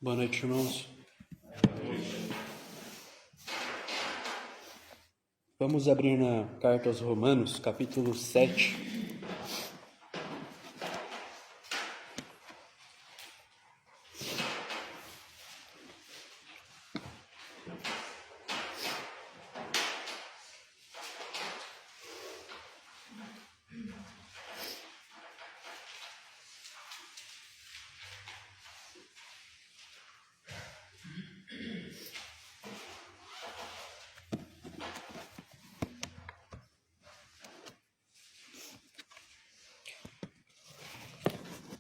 Boa noite, irmãos. Vamos abrir na carta aos Romanos, capítulo 7.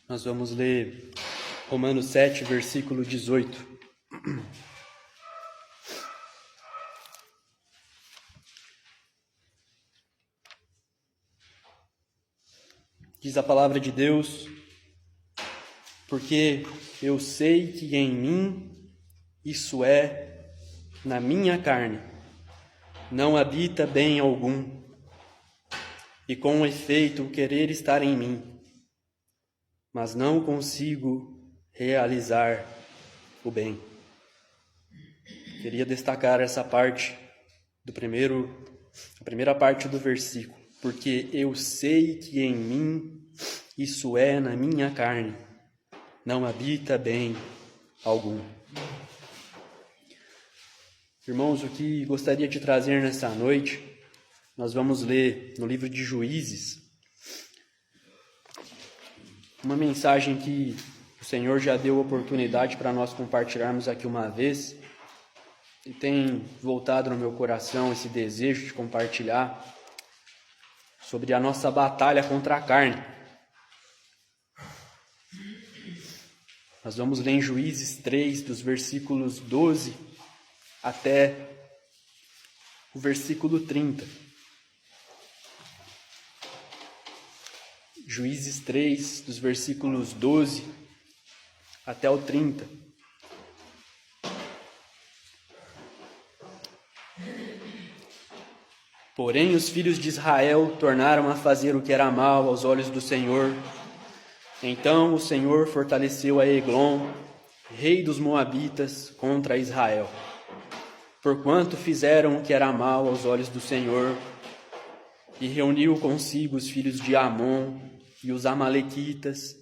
Nós vamos ler Romanos 7, versículo 18. Diz a palavra de Deus: porque eu sei que em mim, isso é, na minha carne, não habita bem algum, e com efeito o querer estar em mim, mas não consigo realizar o bem. Queria destacar essa parte a primeira parte do versículo. Porque eu sei que em mim, isso é, na minha carne, não habita bem algum. Irmãos, o que gostaria de trazer nessa noite, nós vamos ler no livro de Juízes, uma mensagem que o Senhor já deu oportunidade para nós compartilharmos aqui uma vez, e tem voltado no meu coração esse desejo de compartilhar sobre a nossa batalha contra a carne. Nós vamos ler em Juízes 3, dos versículos 12 até o versículo 30. Juízes 3, dos versículos 12 até o 30. Porém, os filhos de Israel tornaram a fazer o que era mal aos olhos do Senhor. Então o Senhor fortaleceu a Eglon, rei dos Moabitas, contra Israel, porquanto fizeram o que era mal aos olhos do Senhor, e reuniu consigo os filhos de Amon e os Amalequitas,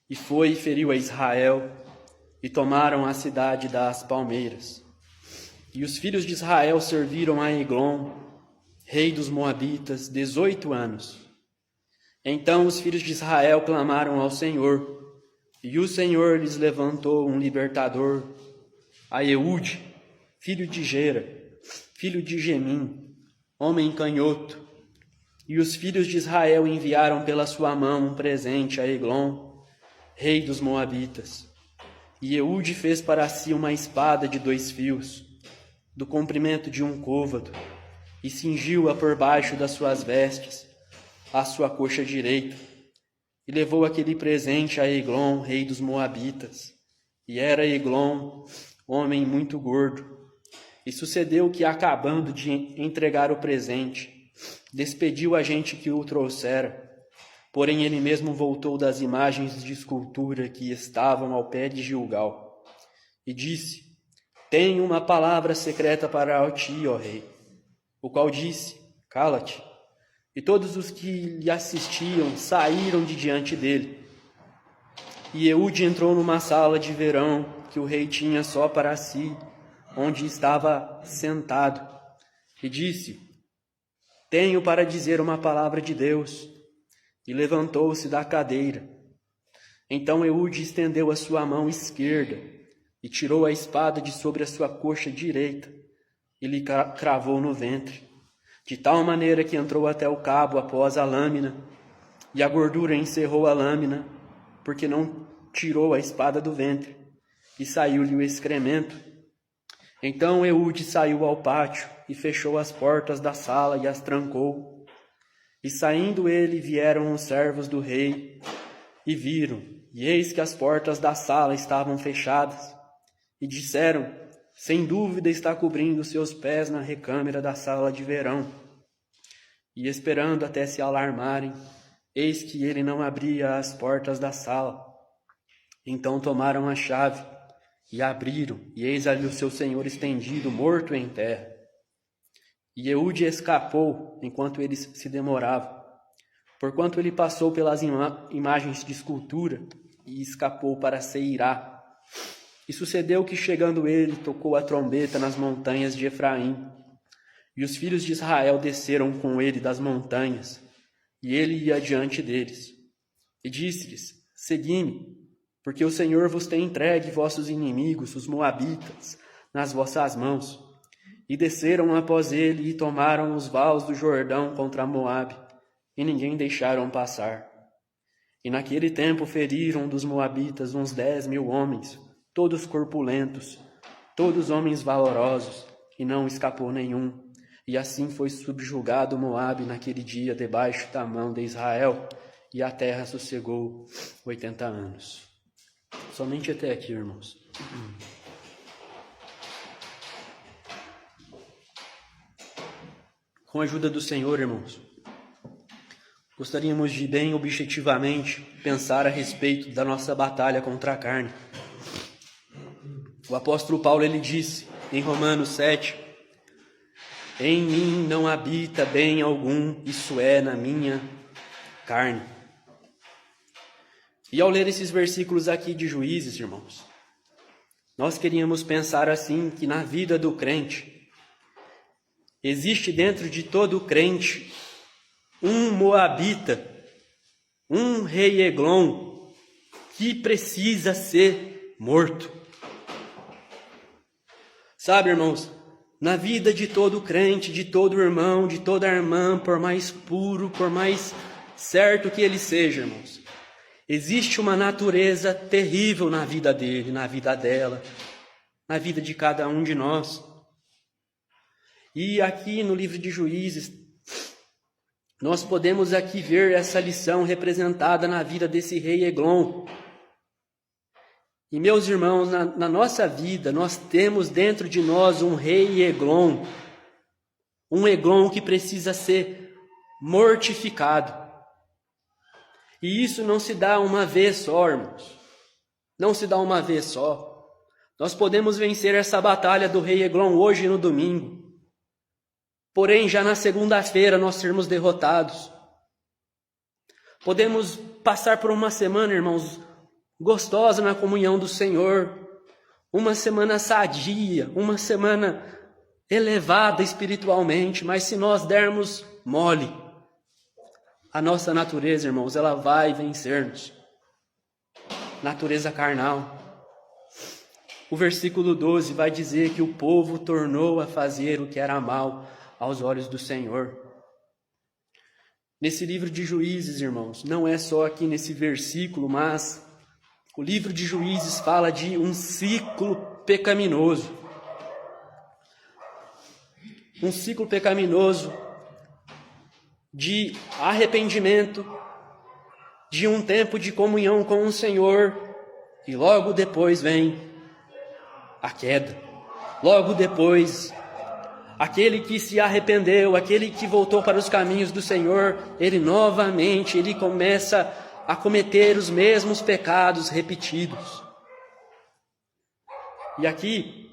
e foi e feriu a Israel, e tomaram a cidade das palmeiras. E os filhos de Israel serviram a Eglon, rei dos Moabitas, 18 anos. Então os filhos de Israel clamaram ao Senhor, e o Senhor lhes levantou um libertador, a Eude, filho de Gera, filho de Gemim, homem canhoto. E os filhos de Israel enviaram pela sua mão um presente a Eglon, rei dos Moabitas. E Eude fez para si uma espada de 2 fios, do comprimento de 1 côvado, e cingiu-a por baixo das suas vestes, à sua coxa direita, e levou aquele presente a Eglon, rei dos Moabitas. E era Eglon homem muito gordo. E sucedeu que, acabando de entregar o presente, despediu a gente que o trouxera. Porém ele mesmo voltou das imagens de escultura que estavam ao pé de Gilgal, e disse: tenho uma palavra secreta para ti, ó rei. O qual disse: cala-te. E todos os que lhe assistiam saíram de diante dele. E Eude entrou numa sala de verão que o rei tinha só para si, onde estava sentado, e disse: tenho para dizer uma palavra de Deus. E levantou-se da cadeira. Então Eude estendeu a sua mão esquerda e tirou a espada de sobre a sua coxa direita e lhe cravou no ventre, de tal maneira que entrou até o cabo após a lâmina, e a gordura encerrou a lâmina, porque não tirou a espada do ventre, e saiu-lhe o excremento. Então Eude saiu ao pátio e fechou as portas da sala e as trancou. E saindo ele, vieram os servos do rei, e viram, e eis que as portas da sala estavam fechadas, e disseram: sem dúvida está cobrindo seus pés na recâmara da sala de verão. E esperando até se alarmarem, eis que ele não abria as portas da sala. Então tomaram a chave e abriram, e eis ali o seu senhor estendido, morto em terra. E Eude escapou enquanto eles se demoravam, porquanto ele passou pelas imagens de escultura e escapou para Seirá. E sucedeu que, chegando ele, tocou a trombeta nas montanhas de Efraim. E os filhos de Israel desceram com ele das montanhas, e ele ia diante deles. E disse-lhes: segui-me, porque o Senhor vos tem entregue vossos inimigos, os moabitas, nas vossas mãos. E desceram após ele e tomaram os vales do Jordão contra Moabe, e ninguém deixaram passar. E naquele tempo feriram dos moabitas uns 10.000 homens, todos corpulentos, todos homens valorosos, e não escapou nenhum. E assim foi subjugado Moabe naquele dia debaixo da mão de Israel, e a terra sossegou 80 anos. Somente até aqui, irmãos. Com a ajuda do Senhor, irmãos, gostaríamos de bem objetivamente pensar a respeito da nossa batalha contra a carne. O apóstolo Paulo, ele disse em Romanos 7, em mim não habita bem algum, isso é, na minha carne. E ao ler esses versículos aqui de Juízes, irmãos, nós queríamos pensar assim, que na vida do crente, existe dentro de todo crente um moabita, um rei Eglon, que precisa ser morto. Sabe, irmãos, na vida de todo crente, de todo irmão, de toda irmã, por mais puro, por mais certo que ele seja, irmãos, existe uma natureza terrível na vida dele, na vida dela, na vida de cada um de nós. E aqui no livro de Juízes, nós podemos aqui ver essa lição representada na vida desse rei Eglon. E meus irmãos, na nossa vida, nós temos dentro de nós um rei Eglon, um Eglon que precisa ser mortificado. E isso não se dá uma vez só, irmãos. Não se dá uma vez só. Nós podemos vencer essa batalha do rei Eglon hoje no domingo. Porém, já na segunda-feira nós sermos derrotados. Podemos passar por uma semana, irmãos, gostosa na comunhão do Senhor. Uma semana sadia, uma semana elevada espiritualmente. Mas se nós dermos mole, a nossa natureza, irmãos, ela vai vencer-nos. Natureza carnal. O versículo 12 vai dizer que o povo tornou a fazer o que era mal aos olhos do Senhor. Nesse livro de Juízes, irmãos, não é só aqui nesse versículo, mas o livro de Juízes fala de um ciclo pecaminoso. Um ciclo pecaminoso de arrependimento, de um tempo de comunhão com o Senhor, e logo depois vem a queda. Logo depois, aquele que se arrependeu, aquele que voltou para os caminhos do Senhor, ele começa a cometer os mesmos pecados repetidos. E aqui,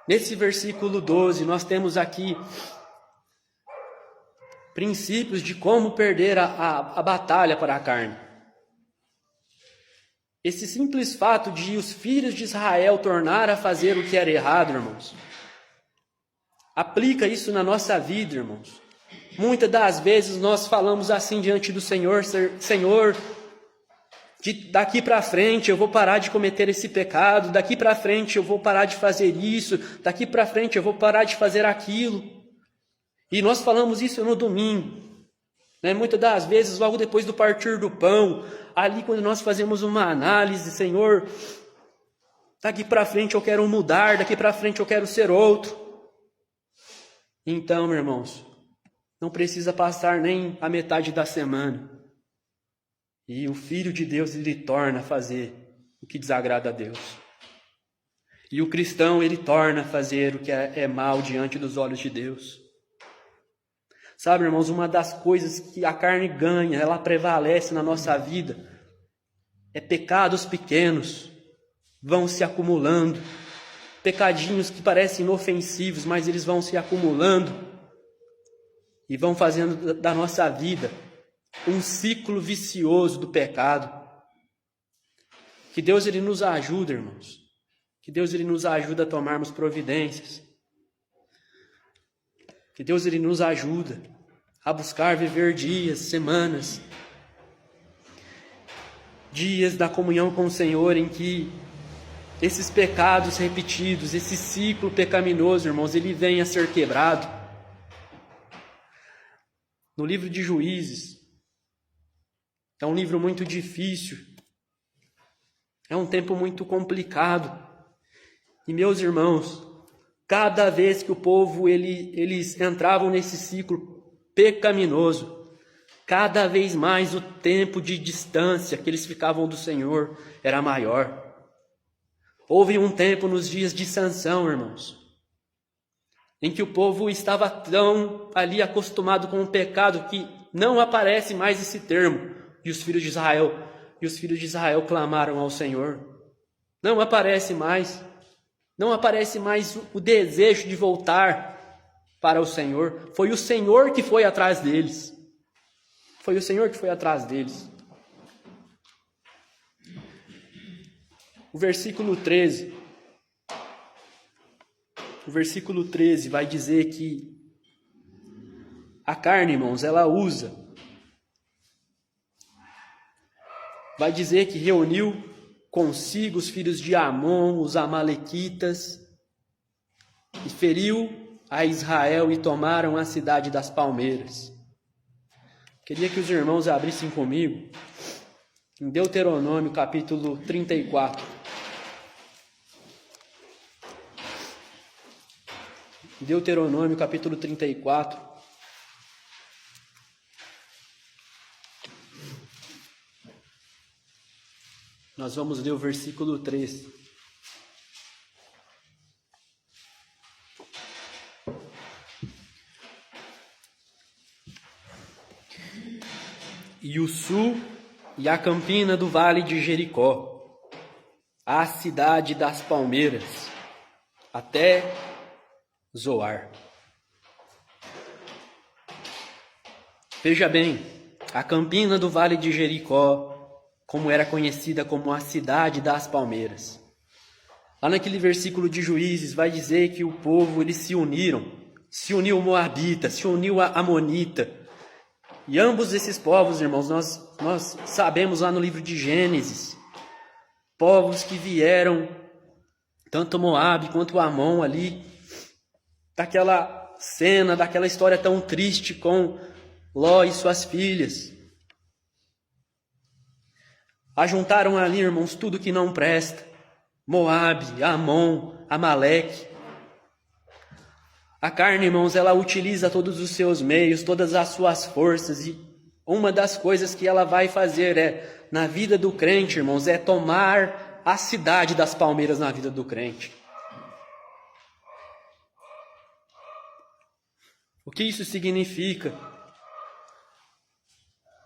nesse versículo 12, nós temos aqui princípios de como perder a batalha para a carne. Esse simples fato de os filhos de Israel tornar a fazer o que era errado, irmãos, aplica isso na nossa vida, irmãos. Muitas das vezes nós falamos assim diante do Senhor: Senhor, daqui para frente eu vou parar de cometer esse pecado, daqui para frente eu vou parar de fazer isso, daqui para frente eu vou parar de fazer aquilo. E nós falamos isso no domingo, né? Muitas das vezes, logo depois do partir do pão, ali quando nós fazemos uma análise: Senhor, daqui para frente eu quero mudar, daqui para frente eu quero ser outro. Então, meus irmãos, não precisa passar nem a metade da semana, e o Filho de Deus ele torna a fazer o que desagrada a Deus. E o cristão ele torna a fazer o que é mal diante dos olhos de Deus. Sabe, irmãos, uma das coisas que a carne ganha, ela prevalece na nossa vida, é pecados pequenos. vão se acumulando. Pecadinhos que parecem inofensivos, mas eles vão se acumulando e vão fazendo da nossa vida um ciclo vicioso do pecado. Que Deus ele nos ajude, irmãos. Que Deus ele nos ajude a tomarmos providências. Que Deus ele nos ajuda a buscar viver dias, semanas, dias da comunhão com o Senhor em que esses pecados repetidos, esse ciclo pecaminoso, irmãos, ele vem a ser quebrado. No livro de Juízes, é um livro muito difícil, é um tempo muito complicado. E meus irmãos, cada vez que o povo eles entravam nesse ciclo pecaminoso, cada vez mais o tempo de distância que eles ficavam do Senhor era maior. Houve um tempo nos dias de Sansão, irmãos, em que o povo estava tão ali acostumado com o pecado que não aparece mais esse termo. E os filhos de Israel clamaram ao Senhor. Não aparece mais o desejo de voltar para o Senhor. Foi o Senhor que foi atrás deles. O versículo 13 vai dizer que a carne, irmãos, ela usa. Vai dizer que reuniu consigo os filhos de Amon, os amalequitas, e feriu a Israel e tomaram a cidade das palmeiras. Queria que os irmãos abrissem comigo em Deuteronômio capítulo 34. Deuteronômio capítulo 34. Nós vamos ler o versículo 3. E o sul e a campina do vale de Jericó, a cidade das palmeiras, até Zoar. Veja bem, a campina do vale de Jericó, como era conhecida como a cidade das palmeiras. Lá naquele versículo de Juízes vai dizer que o povo, eles se uniram. Se uniu o Moabita, se uniu a Amonita. E ambos esses povos, irmãos, nós sabemos lá no livro de Gênesis, povos que vieram, tanto Moabe quanto Amon ali, daquela cena, daquela história tão triste com Ló e suas filhas. Ajuntaram ali, irmãos, tudo que não presta. Moabe, Amon, Amaleque. A carne, irmãos, ela utiliza todos os seus meios, todas as suas forças. E uma das coisas que ela vai fazer na vida do crente, irmãos, é tomar a cidade das palmeiras na vida do crente. O que isso significa?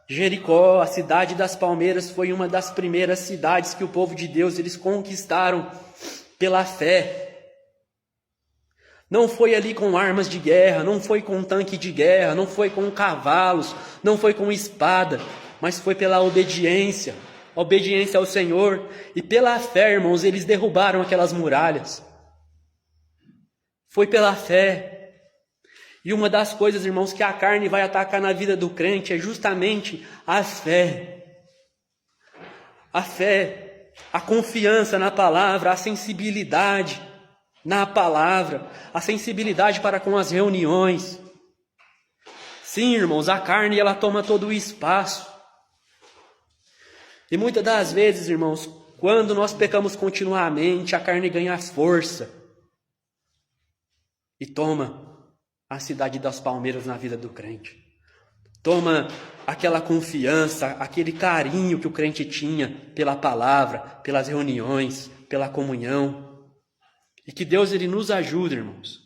Jericó, a cidade das palmeiras, foi uma das primeiras cidades que o povo de Deus eles conquistaram pela fé. Não foi ali com armas de guerra, não foi com tanque de guerra, não foi com cavalos, não foi com espada, mas foi pela obediência ao Senhor. E pela fé, irmãos, eles derrubaram aquelas muralhas. Foi pela fé. E uma das coisas, irmãos, que a carne vai atacar na vida do crente é justamente a fé. A fé, a confiança na palavra, a sensibilidade na palavra, a sensibilidade para com as reuniões. Sim, irmãos, a carne ela toma todo o espaço. E muitas das vezes, irmãos, quando nós pecamos continuamente, a carne ganha força e toma a cidade das palmeiras na vida do crente. Toma aquela confiança, aquele carinho que o crente tinha pela palavra, pelas reuniões, pela comunhão. E que Deus ele nos ajude, irmãos.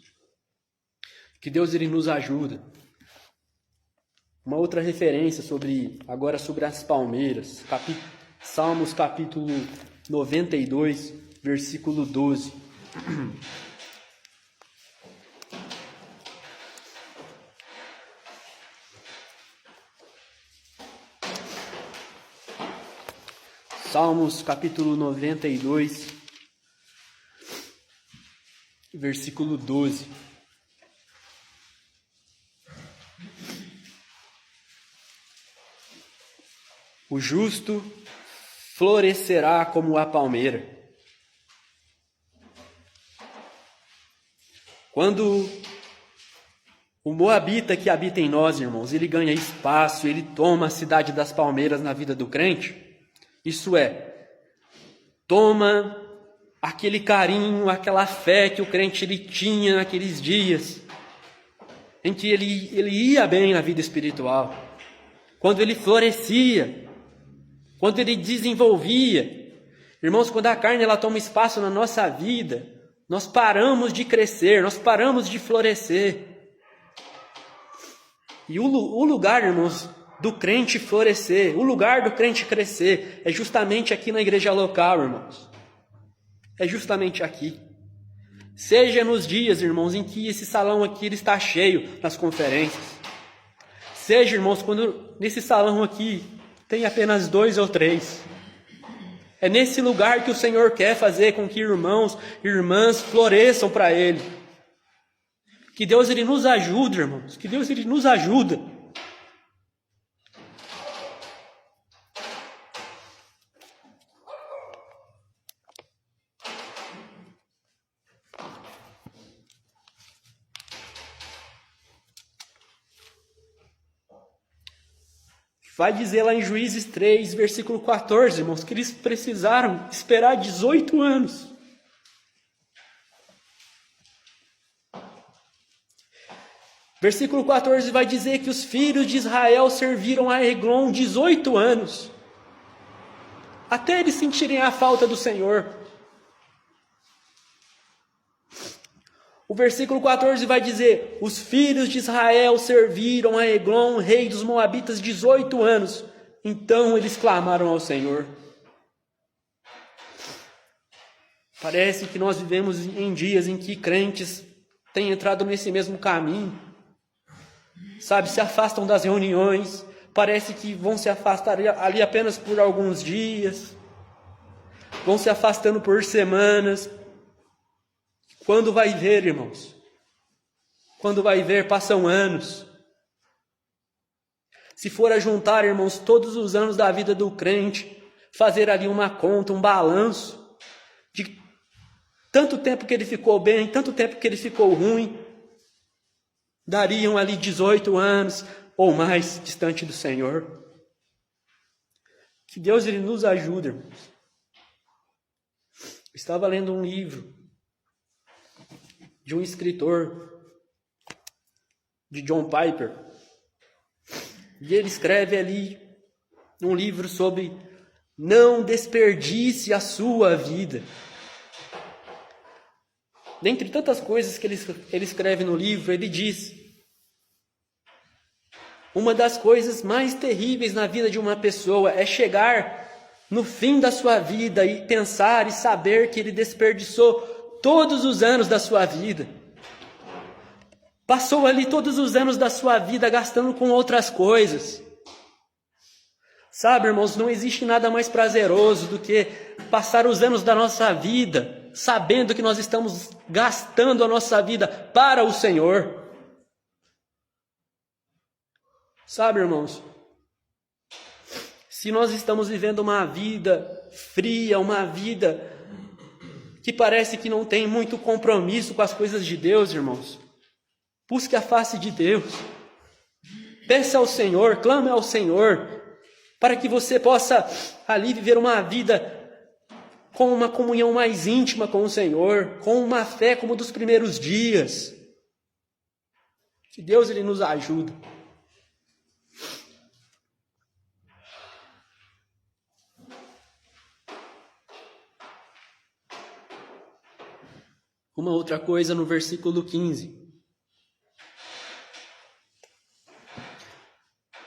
Que Deus ele nos ajude. Uma outra referência sobre as palmeiras. Salmos capítulo 92, versículo 12. Salmos capítulo 92, versículo 12. O justo florescerá como a palmeira. Quando o moabita que habita em nós, irmãos, ele ganha espaço, ele toma a cidade das palmeiras na vida do crente, isso é, toma aquele carinho, aquela fé que o crente ele tinha naqueles dias, em que ele ia bem na vida espiritual, quando ele florescia, quando ele desenvolvia. Irmãos, quando a carne ela toma espaço na nossa vida, nós paramos de crescer, nós paramos de florescer. E o lugar, irmãos, do crente florescer, o lugar do crente crescer, é justamente aqui na igreja local, irmãos. É justamente aqui. Seja nos dias, irmãos, em que esse salão aqui ele está cheio nas conferências. Seja, irmãos, quando nesse salão aqui tem apenas 2 ou 3. É nesse lugar que o Senhor quer fazer com que irmãos e irmãs floresçam para Ele. Que Deus ele nos ajude, irmãos. Que Deus ele nos ajuda. Vai dizer lá em Juízes 3, versículo 14, irmãos, que eles precisaram esperar 18 anos. Versículo 14 vai dizer que os filhos de Israel serviram a Eglon 18 anos, até eles sentirem a falta do Senhor. O versículo 14 vai dizer, os filhos de Israel serviram a Eglon, rei dos Moabitas, 18 anos. Então eles clamaram ao Senhor. Parece que nós vivemos em dias em que crentes têm entrado nesse mesmo caminho. Sabe, se afastam das reuniões. Parece que vão se afastar ali apenas por alguns dias. Vão se afastando por semanas. Quando vai ver, irmãos? Quando vai ver, passam anos. Se for a juntar, irmãos, todos os anos da vida do crente, fazer ali uma conta, um balanço, de tanto tempo que ele ficou bem, tanto tempo que ele ficou ruim, dariam ali 18 anos ou mais distante do Senhor. Que Deus ele nos ajude, irmãos. Eu estava lendo um livro de um escritor, de John Piper, e ele escreve ali um livro sobre não desperdice a sua vida. Dentre tantas coisas que ele escreve no livro, ele diz: uma das coisas mais terríveis na vida de uma pessoa é chegar no fim da sua vida e pensar e saber que ele desperdiçou todos os anos da sua vida. Passou ali todos os anos da sua vida gastando com outras coisas. Sabe, irmãos, não existe nada mais prazeroso do que passar os anos da nossa vida sabendo que nós estamos gastando a nossa vida para o Senhor. Sabe, irmãos, se nós estamos vivendo uma vida fria, uma vida que parece que não tem muito compromisso com as coisas de Deus, irmãos, busque a face de Deus. Peça ao Senhor, clame ao Senhor, para que você possa ali viver uma vida com uma comunhão mais íntima com o Senhor, com uma fé como dos primeiros dias. Que Deus ele nos ajude. Uma outra coisa no versículo 15.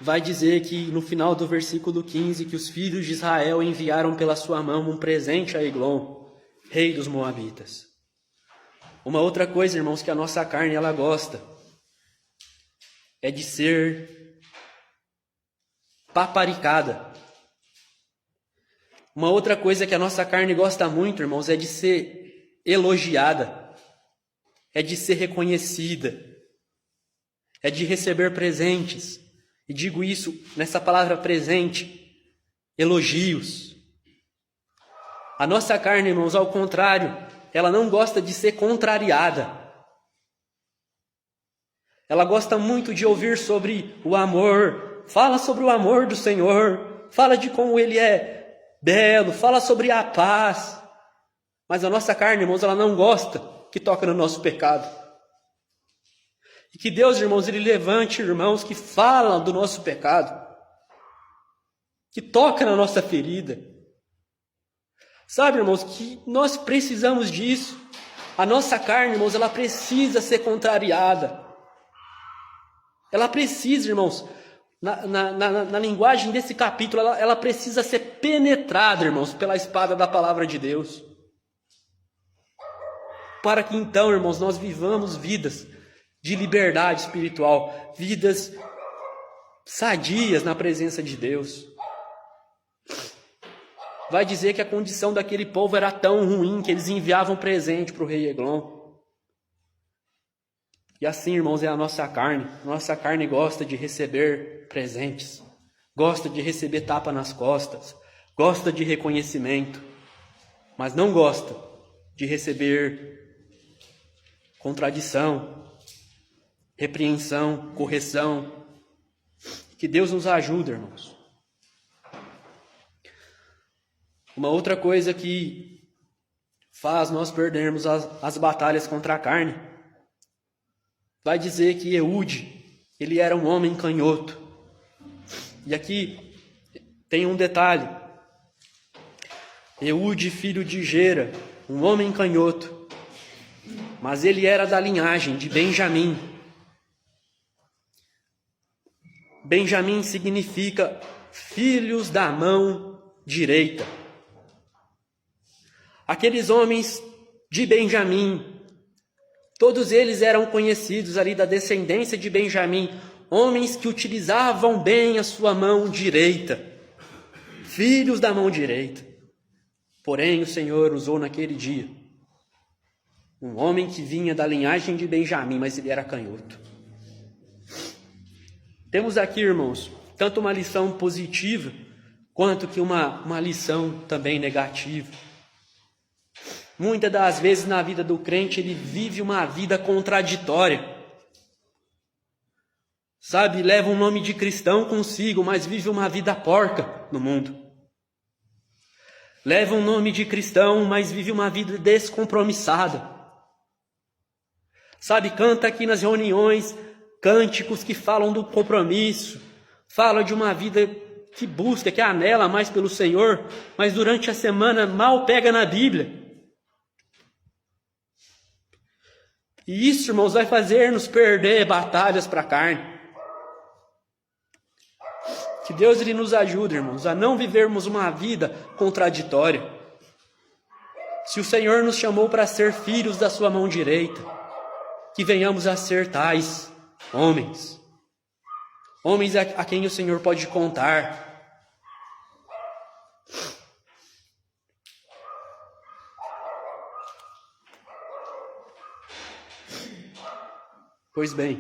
Vai dizer que no final do versículo 15 que os filhos de Israel enviaram pela sua mão um presente a Eglon. rei dos moabitas. Uma outra coisa, irmãos, que a nossa carne ela gosta é de ser paparicada. Uma outra coisa que a nossa carne gosta muito, irmãos, é de ser elogiada, é de ser reconhecida, é de receber presentes. E digo isso nessa palavra presente, elogios. A nossa carne, irmãos, ao contrário, ela não gosta de ser contrariada. Ela gosta muito de ouvir sobre o amor. Fala sobre o amor do Senhor. Fala de como Ele é belo. Fala sobre a paz. Mas a nossa carne, irmãos, ela não gosta que toca no nosso pecado. E que Deus, irmãos, Ele levante irmãos que falam do nosso pecado. Que toca na nossa ferida. Sabe, irmãos, que nós precisamos disso. A nossa carne, irmãos, ela precisa ser contrariada. Ela precisa, irmãos, na linguagem desse capítulo, ela precisa ser penetrada, irmãos, pela espada da palavra de Deus. Para que então, irmãos, nós vivamos vidas de liberdade espiritual, vidas sadias na presença de Deus. Vai dizer que a condição daquele povo era tão ruim que eles enviavam presente para o rei Eglon. E assim, irmãos, é a nossa carne. Nossa carne gosta de receber presentes, gosta de receber tapa nas costas, gosta de reconhecimento, mas não gosta de receber contradição, repreensão, correção. Que Deus nos ajude, irmãos. Uma outra coisa que faz nós perdermos as batalhas contra a carne, vai dizer que Eude, ele era um homem canhoto. E aqui tem um detalhe. Eude, filho de Gera, um homem canhoto, mas ele era da linhagem de Benjamim. Benjamim significa filhos da mão direita. Aqueles homens de Benjamim, todos eles eram conhecidos ali da descendência de Benjamim, homens que utilizavam bem a sua mão direita, filhos da mão direita. Porém, o Senhor usou naquele dia um homem que vinha da linhagem de Benjamim, mas ele era canhoto. Temos aqui, irmãos, tanto uma lição positiva, quanto que uma lição também negativa. Muitas das vezes na vida do crente ele vive uma vida contraditória. Sabe, leva um nome de cristão consigo, mas vive uma vida porca no mundo. Leva um nome de cristão, mas vive uma vida descompromissada. Sabe, canta aqui nas reuniões cânticos que falam do compromisso, fala de uma vida que busca, que anela mais pelo Senhor, mas durante a semana mal pega na Bíblia. E isso, irmãos, vai fazer-nos perder batalhas para a carne. Que Deus ele nos ajude, irmãos, a não vivermos uma vida contraditória. Se o Senhor nos chamou para ser filhos da sua mão direita, que venhamos a ser tais homens. Homens a quem o Senhor pode contar. Pois bem,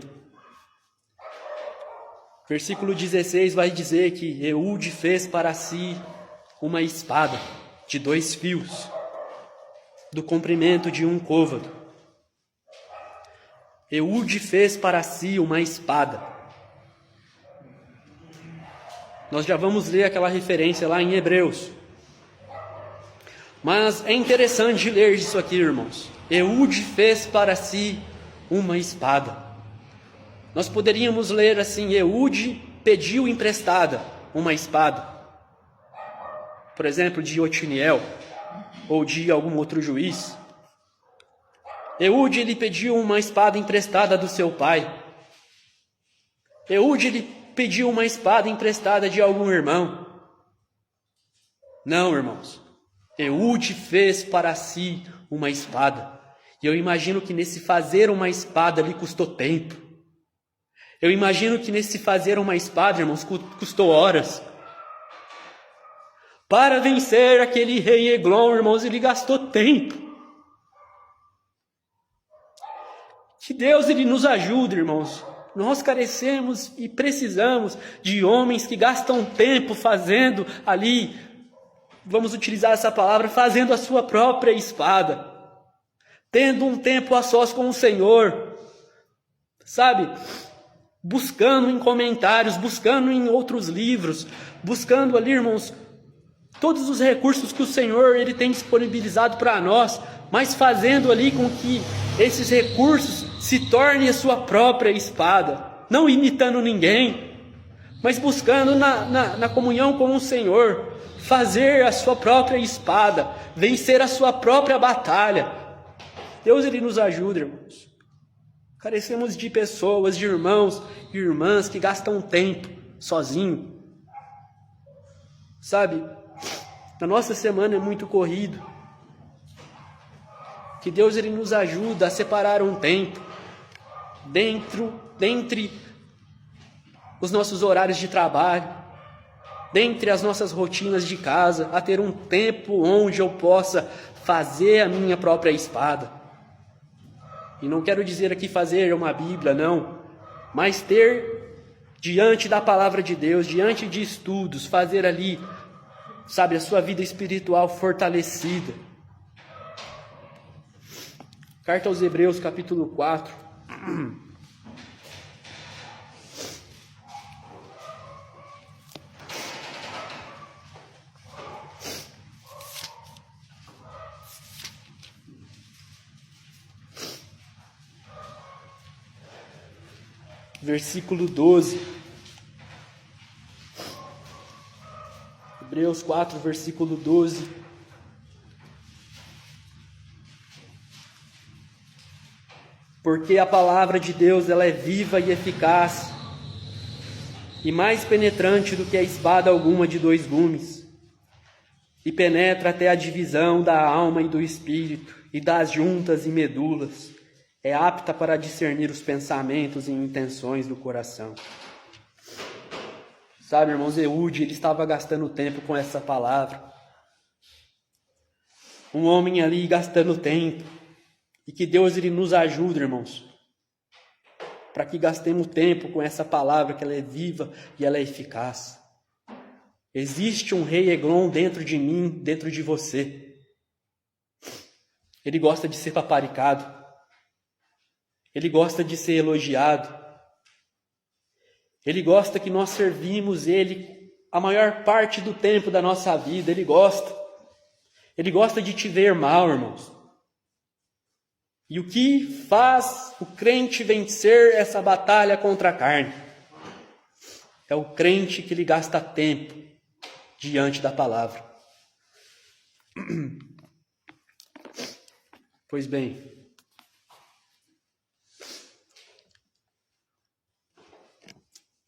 versículo 16 vai dizer que Eude fez para si uma espada de 2 fios, do comprimento de 1 côvado. Eude fez para si uma espada. Nós já vamos ler aquela referência lá em Hebreus. Mas é interessante ler isso aqui, irmãos. Eude fez para si uma espada. Nós poderíamos ler assim: Eude pediu emprestada uma espada. Por exemplo, de Otiniel ou de algum outro juiz. Eude ele pediu uma espada emprestada do seu pai. Eude ele pediu uma espada emprestada de algum irmão. Não, irmãos. Eude fez para si uma espada. E eu imagino que nesse fazer uma espada lhe custou tempo. Eu imagino que nesse fazer uma espada, irmãos, custou horas. Para vencer aquele rei Eglon, irmãos, ele gastou tempo. Que Deus ele nos ajude, irmãos. Nós carecemos e precisamos de homens que gastam tempo fazendo ali, vamos utilizar essa palavra, fazendo a sua própria espada. Tendo um tempo a sós com o Senhor. Sabe? Buscando em comentários, buscando em outros livros, buscando ali, irmãos, todos os recursos que o Senhor ele tem disponibilizado para nós, mas fazendo ali com que esses recursos se tornem a sua própria espada, não imitando ninguém, mas buscando na comunhão com o Senhor, fazer a sua própria espada, vencer a sua própria batalha. Deus ele nos ajuda, irmãos. Carecemos de pessoas, de irmãos e irmãs que gastam tempo sozinho. Sabe, a nossa semana é muito corrido. Que Deus ele nos ajuda a separar um tempo dentre os nossos horários de trabalho, dentre as nossas rotinas de casa, a ter um tempo onde eu possa fazer a minha própria espada. E não quero dizer aqui fazer uma Bíblia, não, mas ter diante da palavra de Deus, diante de estudos, fazer ali, sabe, a sua vida espiritual fortalecida. Carta aos Hebreus, capítulo 4. Versículo 12. Hebreus 4, versículo 12. Porque a palavra de Deus ela é viva e eficaz, e mais penetrante do que a espada alguma de dois gumes, e penetra até a divisão da alma e do espírito, e das juntas e medulas, é apta para discernir os pensamentos e intenções do coração. Sabe, irmãos, Eude, ele estava gastando tempo com essa palavra. Um homem ali gastando tempo. E que Deus ele nos ajude, irmãos, para que gastemos tempo com essa palavra, que ela é viva e ela é eficaz. Existe um rei Eglon dentro de mim, dentro de você. Ele gosta de ser paparicado. Ele gosta de ser elogiado. Ele gosta que nós servimos ele a maior parte do tempo da nossa vida. Ele gosta. Ele gosta de te ver mal, irmãos. E o que faz o crente vencer essa batalha contra a carne? É o crente que ele gasta tempo diante da palavra. Pois bem,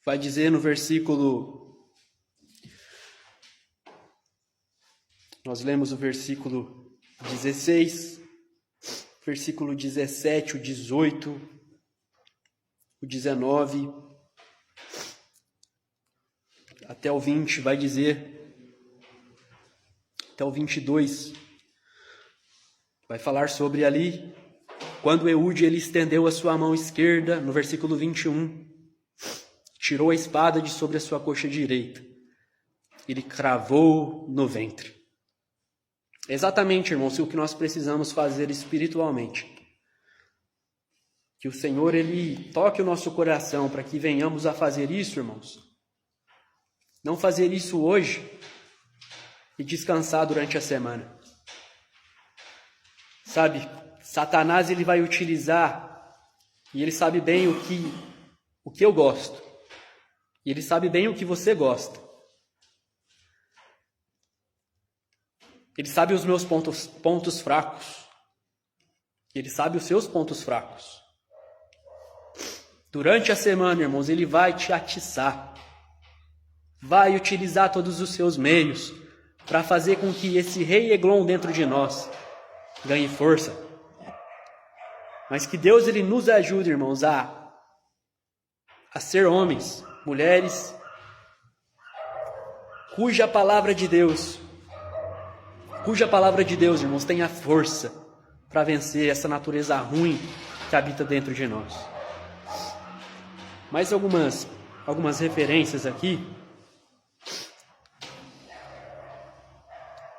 vai dizer no versículo, nós lemos o versículo 16, versículo 17, o 18, o 19, até o 20, vai dizer, até o 22, vai falar sobre ali, quando Eude ele estendeu a sua mão esquerda, no versículo 21, tirou a espada de sobre a sua coxa direita, ele cravou no ventre. Exatamente, irmãos, o que nós precisamos fazer espiritualmente. Que o Senhor, ele toque o nosso coração para que venhamos a fazer isso, irmãos. Não fazer isso hoje e descansar durante a semana. Sabe, Satanás ele vai utilizar, e ele sabe bem o que eu gosto. E ele sabe bem o que você gosta. Ele sabe os meus pontos fracos. Ele sabe os seus pontos fracos. Durante a semana, irmãos, ele vai te atiçar. Vai utilizar todos os seus meios para fazer com que esse rei Eglon dentro de nós ganhe força. Mas que Deus ele nos ajude, irmãos, a ser homens, mulheres, cuja palavra de Deus, irmãos, tenha força para vencer essa natureza ruim que habita dentro de nós. Mais algumas referências aqui.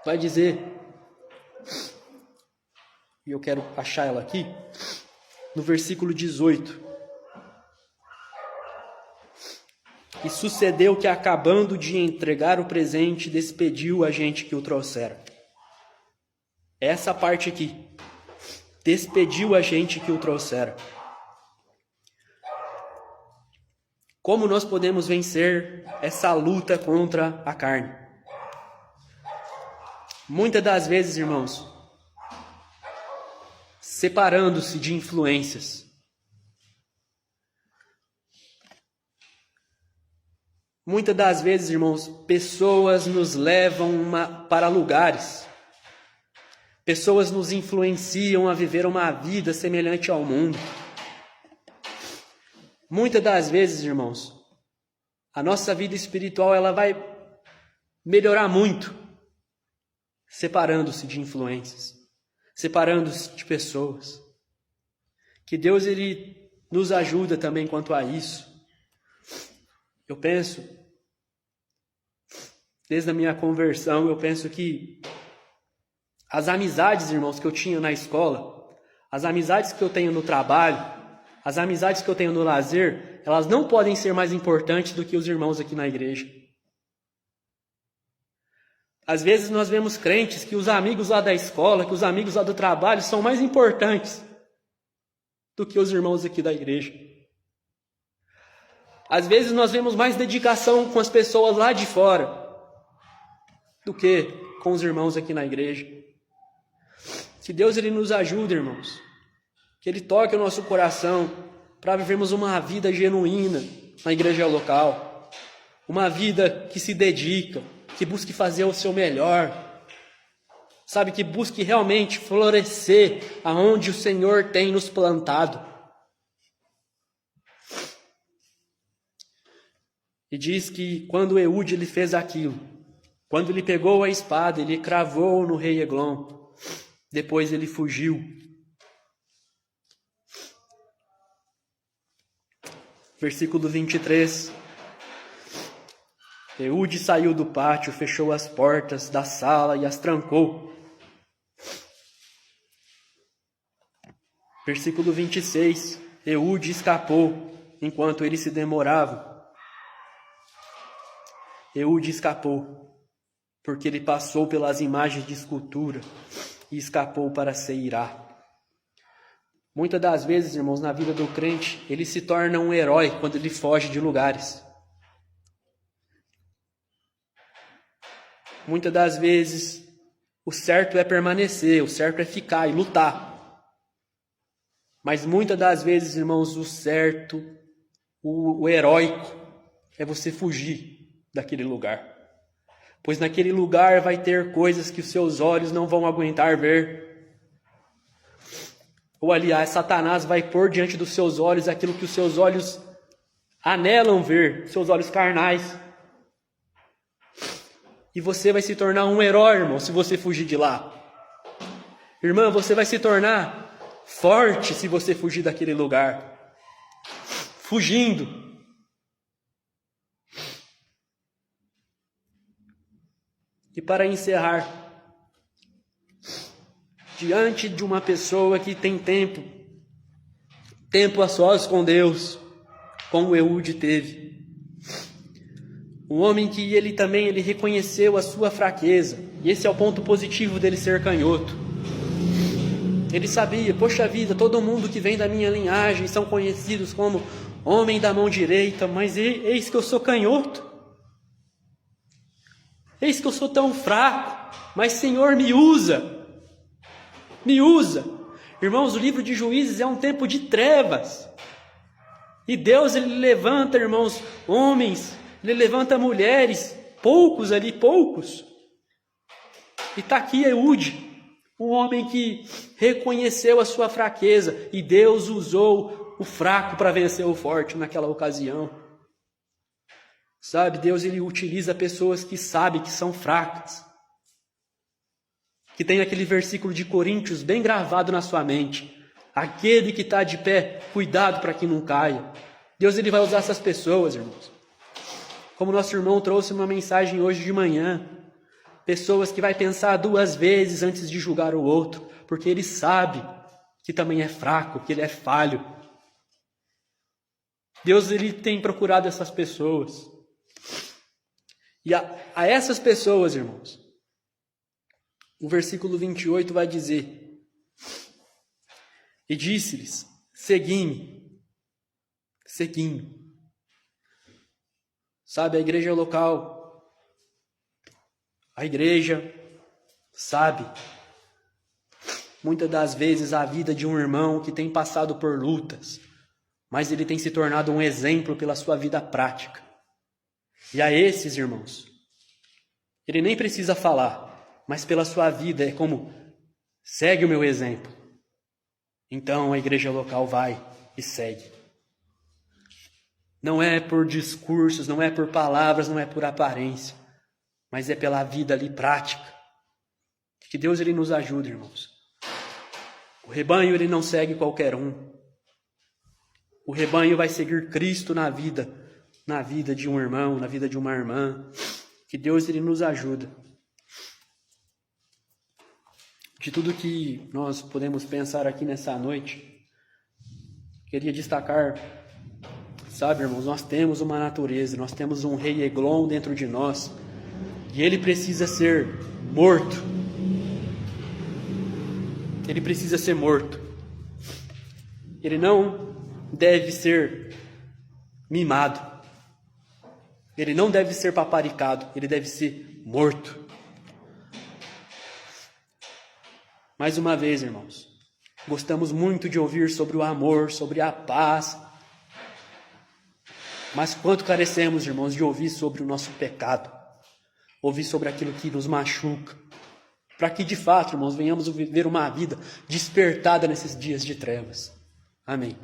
Vai dizer, e eu quero achar ela aqui, no versículo 18. E sucedeu que, acabando de entregar o presente, despediu a gente que o trouxera. Essa parte aqui. Despediu a gente que o trouxera. Como nós podemos vencer essa luta contra a carne? Muitas das vezes, irmãos, separando-se de influências. Muitas das vezes, irmãos, pessoas nos levam para lugares. Pessoas nos influenciam a viver uma vida semelhante ao mundo. Muitas das vezes, irmãos, a nossa vida espiritual ela vai melhorar muito, separando-se de influências, separando-se de pessoas. Que Deus ele nos ajuda também quanto a isso. Eu penso, desde a minha conversão, eu penso que as amizades, irmãos, que eu tinha na escola, as amizades que eu tenho no trabalho, as amizades que eu tenho no lazer, elas não podem ser mais importantes do que os irmãos aqui na igreja. Às vezes nós vemos crentes que os amigos lá da escola, que os amigos lá do trabalho são mais importantes do que os irmãos aqui da igreja. Às vezes nós vemos mais dedicação com as pessoas lá de fora do que com os irmãos aqui na igreja. Que Deus ele nos ajude, irmãos. Que Ele toque o nosso coração para vivermos uma vida genuína na igreja local. Uma vida que se dedica, que busque fazer o seu melhor. Sabe, que busque realmente florescer aonde o Senhor tem nos plantado. E diz que quando Eude ele fez aquilo, quando ele pegou a espada, ele cravou no rei Eglon, depois ele fugiu. Versículo 23. Eude saiu do pátio, fechou as portas da sala e as trancou. Versículo 26. Eude escapou enquanto eles se demoravam. Eude escapou, porque ele passou pelas imagens de escultura e escapou para Seirá. Muitas das vezes, irmãos, na vida do crente, ele se torna um herói quando ele foge de lugares. Muitas das vezes, o certo é permanecer, o certo é ficar e lutar. Mas muitas das vezes, irmãos, o certo, o heróico, é você fugir daquele lugar. Pois naquele lugar vai ter coisas que os seus olhos não vão aguentar ver. Ou aliás, Satanás vai pôr diante dos seus olhos aquilo que os seus olhos anelam ver, seus olhos carnais. E você vai se tornar um herói, irmão, se você fugir de lá. Irmã, você vai se tornar forte se você fugir daquele lugar. Fugindo. E para encerrar, diante de uma pessoa que tem tempo a sós com Deus, como Eude teve, um homem que ele reconheceu a sua fraqueza, e esse é o ponto positivo dele ser canhoto. Ele sabia, poxa vida, todo mundo que vem da minha linhagem são conhecidos como homem da mão direita, mas eis que eu sou canhoto. Eis que eu sou tão fraco, mas Senhor me usa. Me usa. Irmãos, o livro de Juízes é um tempo de trevas. E Deus, Ele levanta, irmãos, homens, Ele levanta mulheres, poucos, E está aqui Eude, um homem que reconheceu a sua fraqueza e Deus usou o fraco para vencer o forte naquela ocasião. Sabe, Deus ele utiliza pessoas que sabem que são fracas. Que tem aquele versículo de Coríntios bem gravado na sua mente. Aquele que está de pé, cuidado para que não caia. Deus ele vai usar essas pessoas, irmãos. Como nosso irmão trouxe uma mensagem hoje de manhã. Pessoas que vai pensar 2 vezes antes de julgar o outro. Porque ele sabe que também é fraco, que ele é falho. Deus ele tem procurado essas pessoas. E a essas pessoas, irmãos, o versículo 28 vai dizer: e disse-lhes, segui-me. Sabe, a igreja local, a igreja sabe, muitas das vezes, a vida de um irmão que tem passado por lutas, mas ele tem se tornado um exemplo pela sua vida prática. E a esses irmãos, ele nem precisa falar, mas pela sua vida é como, segue o meu exemplo. Então a igreja local vai e segue. Não é por discursos, não é por palavras, não é por aparência, mas é pela vida ali prática. Que Deus ele nos ajude, irmãos. O rebanho ele não segue qualquer um. O rebanho vai seguir Cristo na vida de um irmão, na vida de uma irmã. Que Deus ele nos ajuda. De tudo que nós podemos pensar aqui nessa noite, queria destacar, sabe, irmãos, nós temos uma natureza, nós temos um rei Eglon dentro de nós, e ele precisa ser morto. Ele precisa ser morto. Ele não deve ser mimado. Ele não deve ser paparicado, ele deve ser morto. Mais uma vez, irmãos, gostamos muito de ouvir sobre o amor, sobre a paz. Mas quanto carecemos, irmãos, de ouvir sobre o nosso pecado, ouvir sobre aquilo que nos machuca, para que de fato, irmãos, venhamos viver uma vida despertada nesses dias de trevas. Amém.